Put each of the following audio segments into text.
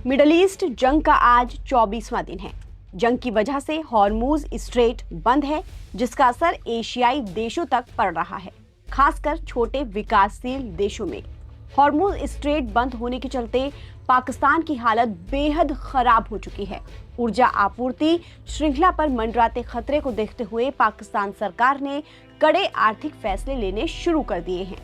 Middle east जंग का आज 24वां दिन है। जंग की वजह से हॉर्मुज स्ट्रेट बंद है, जिसका असर एशियाई देशों तक पड़ रहा है, खासकर छोटे विकासशील देशों में। हॉर्मुज स्ट्रेट बंद होने के चलते पाकिस्तान की हालत बेहद खराब हो चुकी है। ऊर्जा आपूर्ति श्रृंखला पर मंडराते खतरे को देखते हुए पाकिस्तान सरकार ने कड़े आर्थिक फैसले लेने शुरू कर दिए हैं।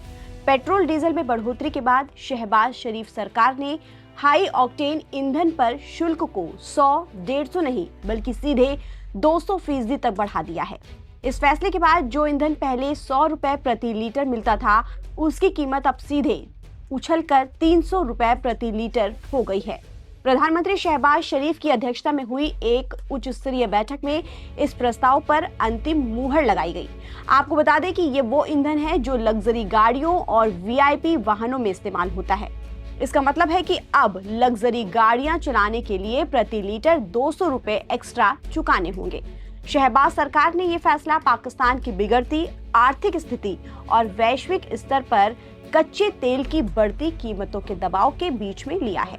पेट्रोल डीजल में बढ़ोतरी के बाद शहबाज शरीफ सरकार ने हाई ऑक्टेन ईंधन पर शुल्क को 100-150 नहीं बल्कि सीधे 200% तक बढ़ा दिया है। इस फैसले के बाद जो ईंधन पहले 100 रुपए प्रति लीटर मिलता था, उसकी कीमत अब सीधे उछलकर 300 रुपए प्रति लीटर हो गई है। प्रधानमंत्री शहबाज शरीफ की अध्यक्षता में हुई एक उच्च स्तरीय बैठक में इस प्रस्ताव पर अंतिम मुहर लगाई गई। आपको बता दें कि ये वो ईंधन है जो लग्जरी गाड़ियों और वीआईपी वाहनों में इस्तेमाल होता है। इसका मतलब है कि अब लग्जरी गाड़ियां चलाने के लिए प्रति लीटर 200 रुपए एक्स्ट्रा चुकाने होंगे। शहबाज सरकार ने ये फैसला पाकिस्तान की बिगड़ती आर्थिक स्थिति और वैश्विक स्तर पर कच्चे तेल की बढ़ती कीमतों के दबाव के बीच में लिया है।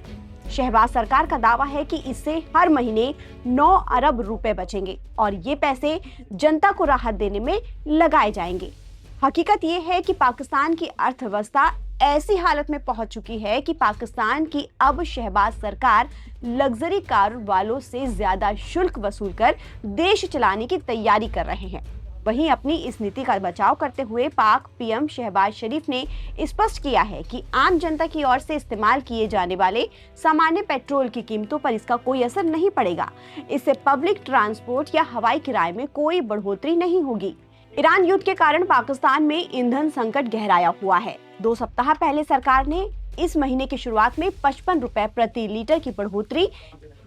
शहबाज सरकार का दावा है कि इससे हर महीने 9 अरब रुपए बचेंगे और ये पैसे जनता को राहत देने में लगाए जाएंगे। हकीकत ये है कि पाकिस्तान की अर्थव्यवस्था ऐसी हालत में पहुंच चुकी है कि पाकिस्तान की अब शहबाज सरकार लग्जरी कार वालों से ज्यादा शुल्क वसूलकर देश चलाने की तैयारी कर रहे हैं। वहीं अपनी इस नीति का बचाव करते हुए पाक पीएम शहबाज शरीफ ने स्पष्ट किया है कि आम जनता की ओर से इस्तेमाल किए जाने वाले सामान्य पेट्रोल की कीमतों पर इसका कोई असर नहीं पड़ेगा। इससे पब्लिक ट्रांसपोर्ट या हवाई किराए में कोई बढ़ोतरी नहीं होगी। ईरान युद्ध के कारण पाकिस्तान में ईंधन संकट गहराया हुआ है। 2 सप्ताह पहले सरकार ने इस महीने की शुरुआत में 55 रुपए प्रति लीटर की बढ़ोतरी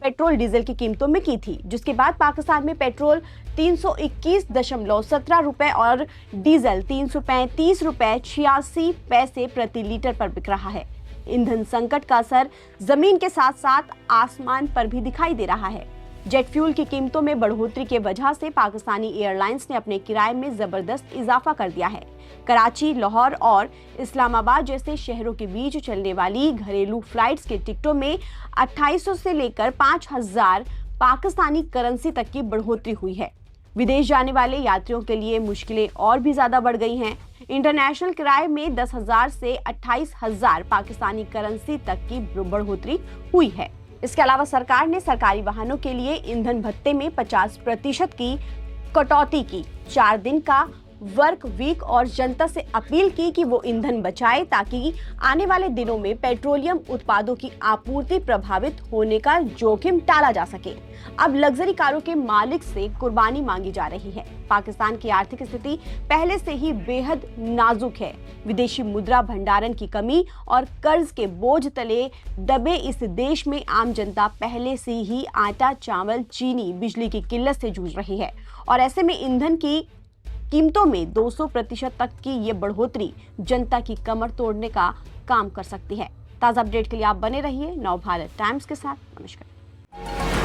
पेट्रोल डीजल की कीमतों में की थी, जिसके बाद पाकिस्तान में पेट्रोल 321.17 रुपए और डीजल 335 रुपए 86 पैसे प्रति लीटर पर बिक रहा है। ईंधन संकट का असर जमीन के साथ साथ आसमान पर भी दिखाई दे रहा है। जेट फ्यूल की कीमतों में बढ़ोतरी के वजह से पाकिस्तानी एयरलाइंस ने अपने किराए में जबरदस्त इजाफा कर दिया है। कराची, लाहौर और इस्लामाबाद जैसे शहरों के बीच चलने वाली घरेलू फ्लाइट्स के टिकटों में 2800 से लेकर 5000 पाकिस्तानी करेंसी तक की बढ़ोतरी हुई है। विदेश जाने वाले यात्रियों के लिए मुश्किलें और भी ज्यादा बढ़ गई हैं। इंटरनेशनल किराए में 10,000 से 28,000 पाकिस्तानी करेंसी तक की बढ़ोतरी हुई है। इसके अलावा सरकार ने सरकारी वाहनों के लिए ईंधन भत्ते में 50% की कटौती की, 4 दिन का वर्क वीक और जनता से अपील की कि वो ईंधन बचाए ताकि आने वाले दिनों में पेट्रोलियम उत्पादों की आपूर्ति प्रभावित होने का जोखिम टाला जा सके। अब लग्जरी कारों के मालिक से कुर्बानी मांगी जा रही है। पाकिस्तान की आर्थिक स्थिति पहले से ही बेहद नाजुक है। विदेशी मुद्रा भंडारण की कमी और कर्ज के बोझ तले दबे इस देश में आम जनता पहले से ही आटा, चावल, चीनी, बिजली की किल्लत से जूझ रही है और ऐसे में ईंधन की कीमतों में 200% तक की ये बढ़ोतरी जनता की कमर तोड़ने का काम कर सकती है। ताज़ा अपडेट के लिए आप बने रहिए नवभारत टाइम्स के साथ। नमस्कार।